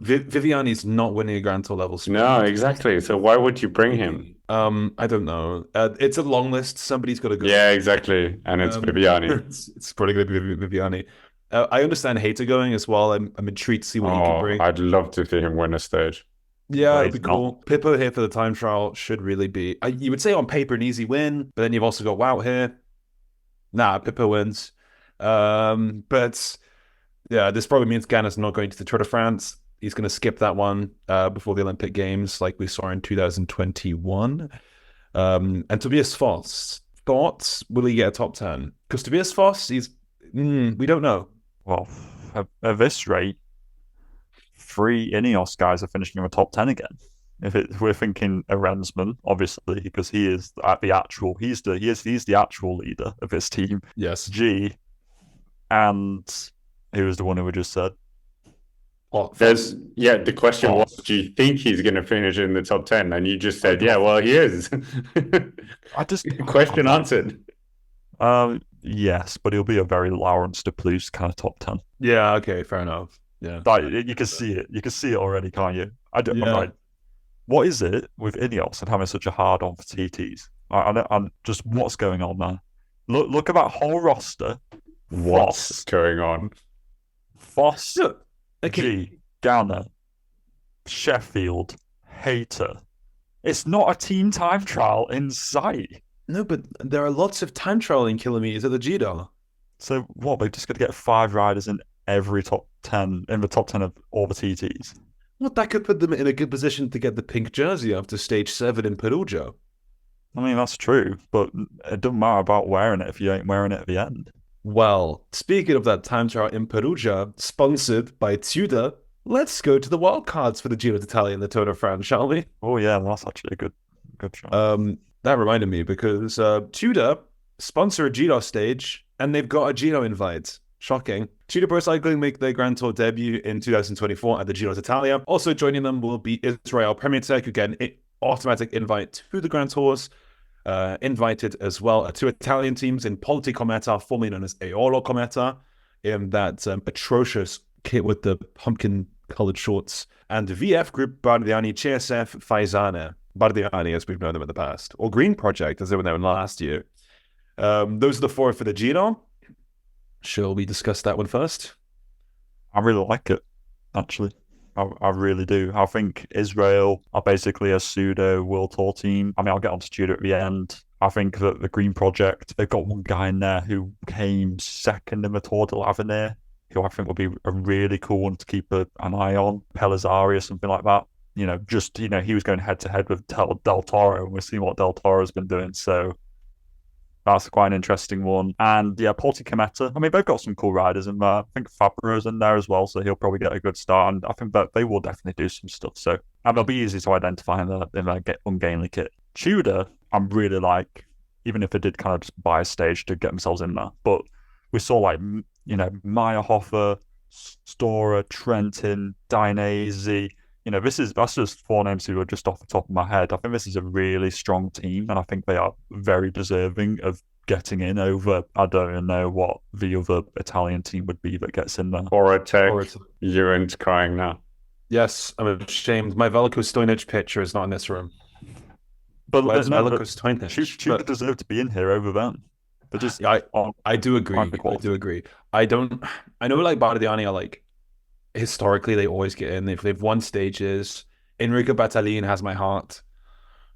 Viviani's not winning a Grand Tour level sprint. No, exactly. So why would you bring him? I don't know. It's a long list. Somebody's got to go. Yeah, exactly. And it's Viviani. It's probably going to be Viviani. I understand Hayter going as well. I'm intrigued to see what he can bring. I'd love to see him win a stage. Yeah, it'd be cool. Pippo here for the time trial should really be, you would say on paper, an easy win, but then you've also got Wout here. Nah, Pippo wins. But yeah, this probably means Ganna's not going to the Tour de France. He's going to skip that one before the Olympic Games, like we saw in 2021. And Tobias Foss, thoughts? Will he get a top 10? Because Tobias Foss, we don't know. Well, at this rate, 3 Ineos guys are finishing in the top 10 again. We're thinking a Rensman, obviously, because he is he's the actual leader of his team. Yes. G, and who was the one who we just said? The question was, do you think he's going to finish in the top 10? And you just said, yeah, well, he is. Question answered. Yes, but he'll be a very Laurens de Plus kind of top 10. Yeah, okay, fair enough. Yeah, you can see it. You can see it already, can't you? Right. What is it with Ineos and having such a hard on for TTs? And just what's going on there? Look at that whole roster. What's going on? Foss, G, Ganna, Sheffield, Hayter. It's not a team time trial in sight. No, but there are lots of time trialing kilometers at the Giro. So what? They're just going to get 5 riders in every top 10 in the top 10 of all the TTs. Well, that could put them in a good position to get the pink jersey after stage 7 in Perugia. I mean, that's true, but it doesn't matter about wearing it if you ain't wearing it at the end. Well, speaking of that time trial in Perugia, sponsored by Tudor, let's go to the wildcards for the Giro d'Italia and the Tour de France, shall we? Oh yeah, that's actually a good shot. That reminded me because Tudor sponsor a Giro stage and they've got a Giro invite. Shocking. Tudor Pro Cycling make their Grand Tour debut in 2024 at the Giro d'Italia. Also joining them will be Israel Premier Tech, who get an automatic invite to the Grand Tours. Invited as well two Italian teams in Polti Cometa, formerly known as Eolo Cometa, in that atrocious kit with the pumpkin-coloured shorts, and VF Group Bardiani CSF Faisane. Bardiani, as we've known them in the past, or Green Project, as they were known last year. Those are the four for the Giro. Shall we discuss that one first? I really like it, actually. I really do. I think Israel are basically a pseudo World Tour team. I mean, I'll get onto Tudor at the end. I think that the Green Project, they've got one guy in there who came second in the Tour de l'Avenir, who I think will be a really cool one to keep an eye on. Pellizzari or something like that. He was going head to head with Del Toro, and we're seeing what Del Toro's been doing. So that's quite an interesting one. And yeah, Porti Cometa. I mean, they've got some cool riders in there. I think Fabro's in there as well, so he'll probably get a good start. And I think that they will definitely do some stuff. So, and they'll be easy to identify in their ungainly kit. Tudor, I'm really like, even if they did kind of just buy a stage to get themselves in there. But we saw Meyerhofer, Stora, Trentin, Dainese. That's just four names who are just off the top of my head. I think this is a really strong team, and I think they are very deserving of getting in over, I don't even know what the other Italian team would be that gets in there. Horatech, Ewan's crying now. Yes, I'm ashamed. My Veliko Stojnic picture is not in this room. But where's Veliko Stojnic? Tudor deserve to be in here over them. But just I do agree. I do agree. I know like Bardiani are like, historically, they always get in. They've won stages. Enrico Battalin has my heart.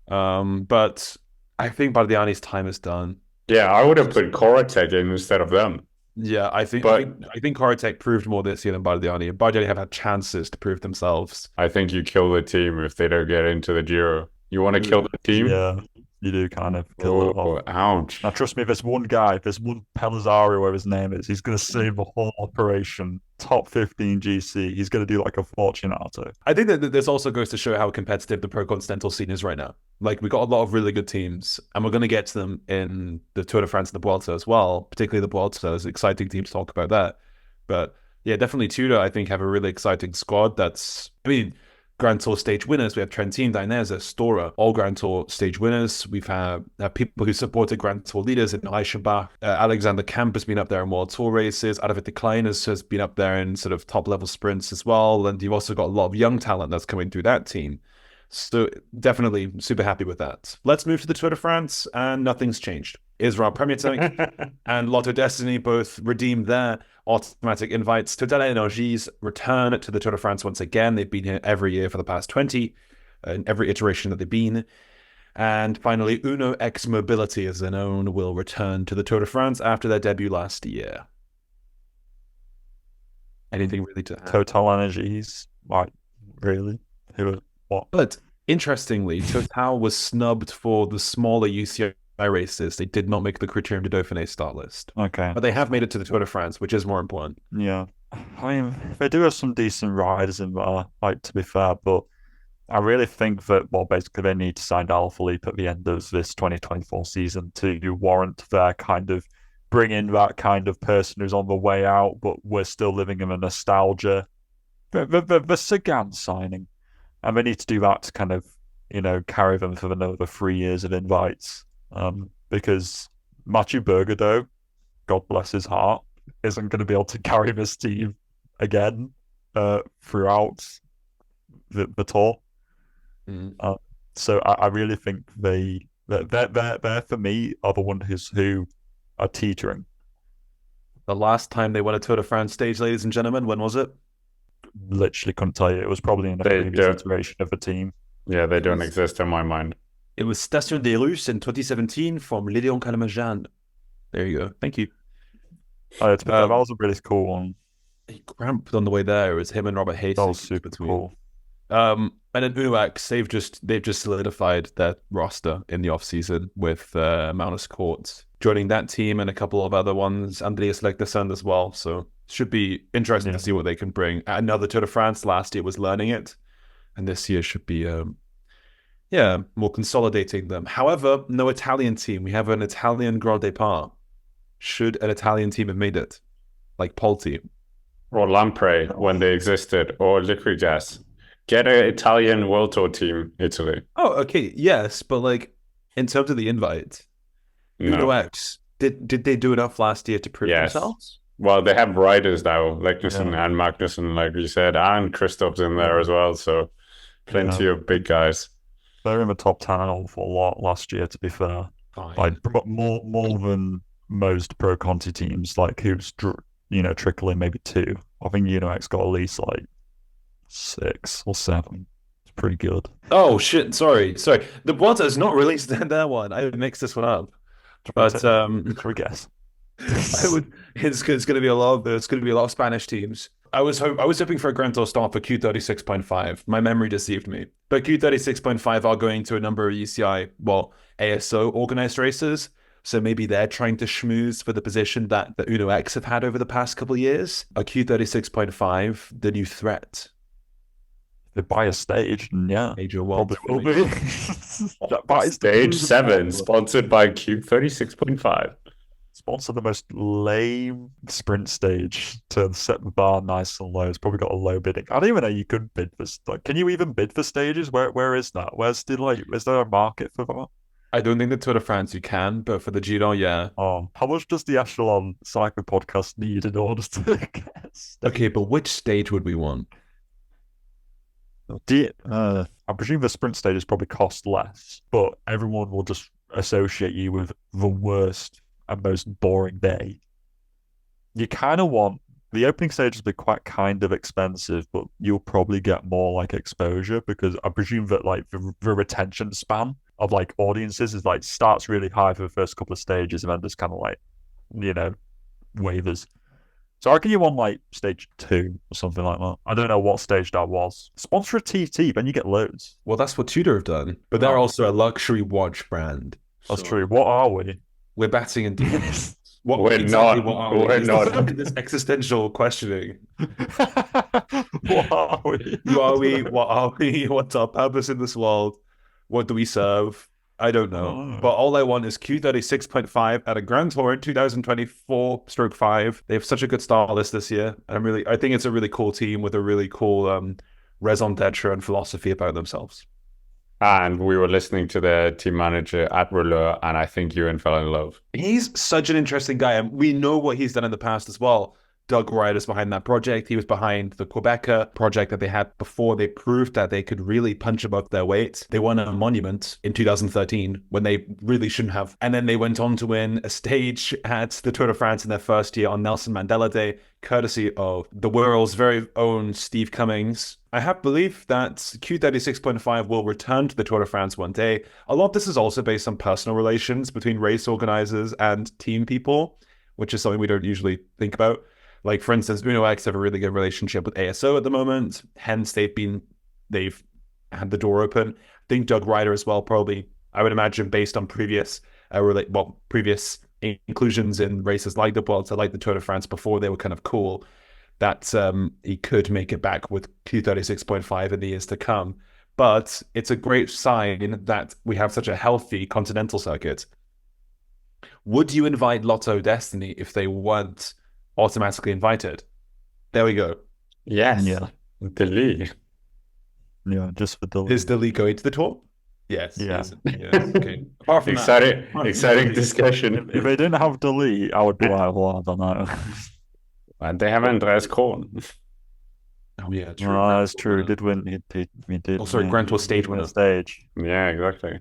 But I think Bardiani's time is done. Yeah, I would have put Horatech in instead of them. Yeah, I think Horatech proved more this year than Bardiani. And Bardiani have had chances to prove themselves. I think you kill the team if they don't get into the Giro. You want to kill the team? Yeah, you do kind of kill it off. Ouch. Now, trust me, if there's one guy, if there's one Pellizzari, whatever his name is, he's going to save the whole operation. Top 15 GC. He's going to do like a Fortunato. I think that this also goes to show how competitive the Pro Continental scene is right now. Like, we got a lot of really good teams, and we're going to get to them in the Tour de France and the Vuelta as well, particularly the Vuelta. It's an exciting team to talk about that. But yeah, definitely Tudor, I think, have a really exciting squad. Grand Tour stage winners. We have Trentin, Dainese, Stora, all Grand Tour stage winners. We've had people who supported Grand Tour leaders in Eichenbach. Alexander Kamp has been up there in World Tour races. Arvid de Klein has been up there in sort of top-level sprints as well. And you've also got a lot of young talent that's coming through that team. So definitely super happy with that. Let's move to the Tour de France, and nothing's changed. Israel Premier Tech and Lotto Destiny both redeemed their automatic invites. Total Energies return to the Tour de France once again. They've been here every year for the past 20, in every iteration that they've been. And finally, Uno X Mobility, as they're known, will return to the Tour de France after their debut last year. Anything really to add? Total Energies, like, really? What? But interestingly, Total was snubbed for the smaller UCI races. They did not make the Criterium de Dauphiné start list. Okay. But they have made it to the Tour de France, which is more important. Yeah. I mean, they do have some decent riders in there, like, to be fair, but I really think that, basically they need to sign Alaphilippe at the end of this 2024 season to warrant their kind of bring in that kind of person who's on the way out, but we're still living in the nostalgia. The Sagan signing. And they need to do that to kind of, carry them for another 3 years of invites. Because Mathieu Bergadeau, God bless his heart, isn't going to be able to carry this team again throughout the tour. So I really think they're for me are the ones who are teetering. The last time they won a Tour de France stage, ladies and gentlemen, when was it? Literally couldn't tell you. It was probably in a previous iteration of the team. Yeah, they don't exist in my mind. It was Station des Russes in 2017 from Léon Calmejane. There you go. Thank you. That was a really cool one. He cramped on the way there. It was him and Robert Hayes. That was super cool. And And then Uno-X, they've just solidified their roster in the off-season with Magnus Cort joining that team and a couple of other ones, Andreas Leknesund as well. So should be interesting to see what they can bring. Another Tour de France last year was learning it, and this year should be more consolidating them. However, no Italian team. We have an Italian Grand Départ. Should an Italian team have made it? Like Polti. Or Lampre when they existed, or Liquid Jazz. Get an Italian World Tour team, Italy. Oh, okay, yes, but like in terms of the invite, Uno-X, did they do enough last year to prove themselves? Well, they have riders now, Leknesund and Magnussen, like you said, and Christoph's in there as well, so plenty of big guys. They're in the top 10 an awful lot last year, to be fair. Like more than most Pro Conti teams, like who's trickling maybe 2. I think Uno-X got at least like 6 or 7. It's pretty good. Oh shit! Sorry. The Vuelta has not released their one. I mixed this one up. But can we guess? It's going to be a lot. There's going to be a lot of Spanish teams. I was hoping for a GrandTour start for Q36.5. My memory deceived me. But Q36.5 are going to a number of UCI, ASO organized races. So maybe they're trying to schmooze for the position that the Uno-X have had over the past couple of years. A Q36.5, the new threat. They buy a stage, Major World will be. Buy stage 7, sponsored by Q36.5. Sponsor the most lame sprint stage to set the bar nice and low. It's probably got a low bidding. I don't even know you could bid for. Like, can you even bid for stages? Where is that? Is there a market for that? I don't think the Tour de France you can, but for the Giro, yeah. Oh, how much does the Echelon Cycling podcast need in order to guess? Okay, but which stage would we want? I presume the sprint stages probably cost less, but everyone will just associate you with the worst and most boring day. You kind of want the opening stages will be quite kind of expensive, but you'll probably get more like exposure because I presume that like the retention span of like audiences is like starts really high for the first couple of stages and then there's kind of like waivers. So I reckon you want like stage 2 or something like that. I don't know what stage that was. Sponsor a TT, then you get loads. Well, that's what Tudor have done, but they're also a luxury watch brand. That's true. What are we? We're batting in defense. We're not. This existential questioning. What are we? Who are we? What are we? What's our purpose in this world? What do we serve? I don't know. But all I want is Q36.5 at a Grand Tour in 2024/5. They have such a good star list this year. I think it's a really cool team with a really cool raison d'etre and philosophy about themselves. And we were listening to the team manager at Rouleur, and I think Ewan fell in love. He's such an interesting guy, and we know what he's done in the past as well. Doug Ryder's behind that project. He was behind the Quebecer project that they had before they proved that they could really punch above their weight. They won a monument in 2013 when they really shouldn't have. And then they went on to win a stage at the Tour de France in their first year on Nelson Mandela Day, courtesy of the world's very own Steve Cummings. I have belief that Q36.5 will return to the Tour de France one day. A lot of this is also based on personal relations between race organizers and team people, which is something we don't usually think about. Like, for instance, Uno-X have a really good relationship with ASO at the moment. Hence, they've had the door open. I think Doug Ryder as well, probably, I would imagine, based on previous inclusions in races like the Vuelta, like the Tour de France before they were kind of cool, that he could make it back with Q36.5 in the years to come. But it's a great sign that we have such a healthy continental circuit. Would you invite Lotto Destiny if they weren't automatically invited? There we go. Yes. Yeah. Deli. Yeah, just for Deli. Is Deli going to the tour? Yes. Yeah. Yes. Okay. Apart from exciting discussion. If they didn't have Deli, I would be like, well, I don't know. And they have Andreas Korn. Oh yeah, true. No, that's true. He did win. He did. Oh, sorry, GrandTour stage winner. Yeah, exactly.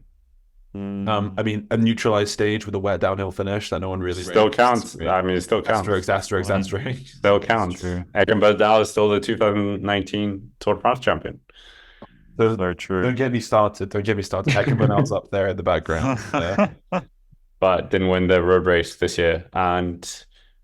I mean, a neutralized stage with a wet downhill finish that no one really still counts. I mean, it still counts. Asterisk. Still counts. Egan Berdal is still the 2019 Tour de France champion. Very true. Don't get me started. Egan Berdal's up there in the background. But didn't win the road race this year. And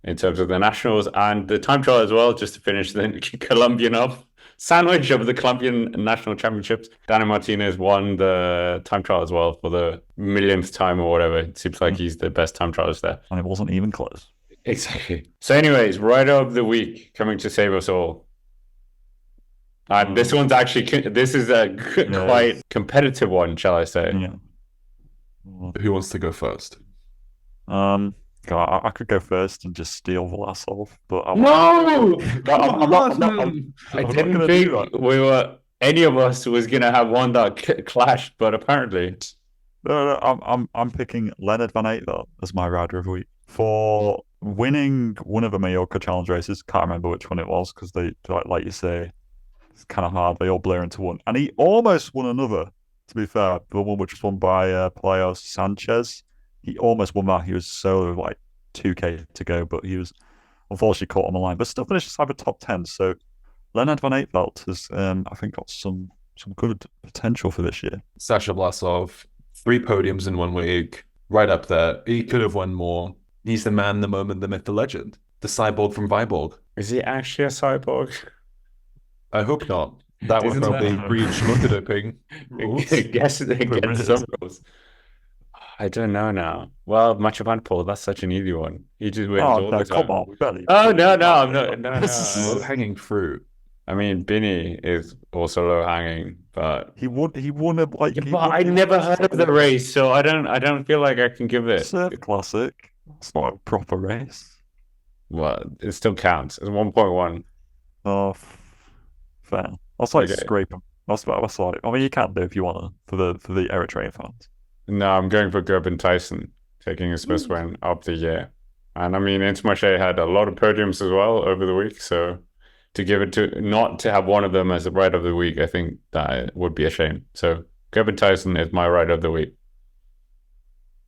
in terms of the nationals and the time trial as well, just to finish the Colombian up. sandwich of the Colombian National Championships. Danny Martinez won the time trial as well for the millionth time or whatever. It seems like he's the best time trialist there. And it wasn't even close. Exactly. So anyways, rider of the week coming to save us all. And this one's actually, this is a quite competitive one, shall I say. Yeah. Who wants to go first? I could go first and just steal Vlasov, but I'm not I didn't think any of us was gonna have one that clashed, but apparently. No, I'm picking Leonard Van Eetvelt as my rider of the week for winning one of the Mallorca Challenge races. Can't remember which one it was because they, like you say, it's kind of hard. They all blur into one, and he almost won another. To be fair, the one which was won by Pelayo Sanchez. He almost won that. He was so 2K to go, but he was unfortunately caught on the line. But still finished inside the top 10. So Leonard Van Eetvelt has, I think, got some good potential for this year. Sasha Vlasov, 3 podiums in 1 week, right up there. He could have won more. He's the man, the moment, the myth, the legend. The cyborg from Viborg. Is he actually a cyborg? I hope not. That would probably breach motor doping. Guess against some rules. I don't know now. Well, Mathieu van Poel, that's such an easy one. He just wins all the time. Come on, barely. Oh, no, I'm not. No. Low-hanging fruit. I mean, Bini is also low-hanging, but... He won I never heard of the race, so I don't feel like I can give it... It's a classic. It's not a proper race. Well, it still counts. It's 1.1. Oh, fair. I'll scrape him. That's like, I mean, you can do if you want to, for the Eritrean fans. No, I'm going for Gerben Tyson, taking his first win of the year. And I mean, Intermarché had a lot of podiums as well over the week, so to give it to, not to have one of them as the rider of the week, I think that would be a shame. So Gerben Tyson is my rider of the week.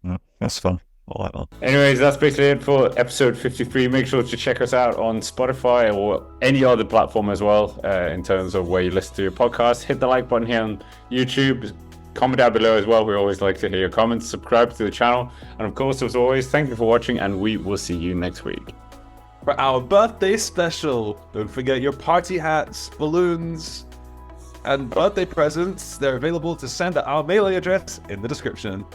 Yeah, that's fun. I like that. Anyways, that's basically it for episode 53. Make sure to check us out on Spotify or any other platform as well, in terms of where you listen to your podcast. Hit the like button here on YouTube. Comment down below as well. We always like to hear your comments. Subscribe to the channel. And of course, as always, thank you for watching, and we will see you next week. For our birthday special, don't forget your party hats, balloons, and birthday presents. They're available to send at our mailing address in the description.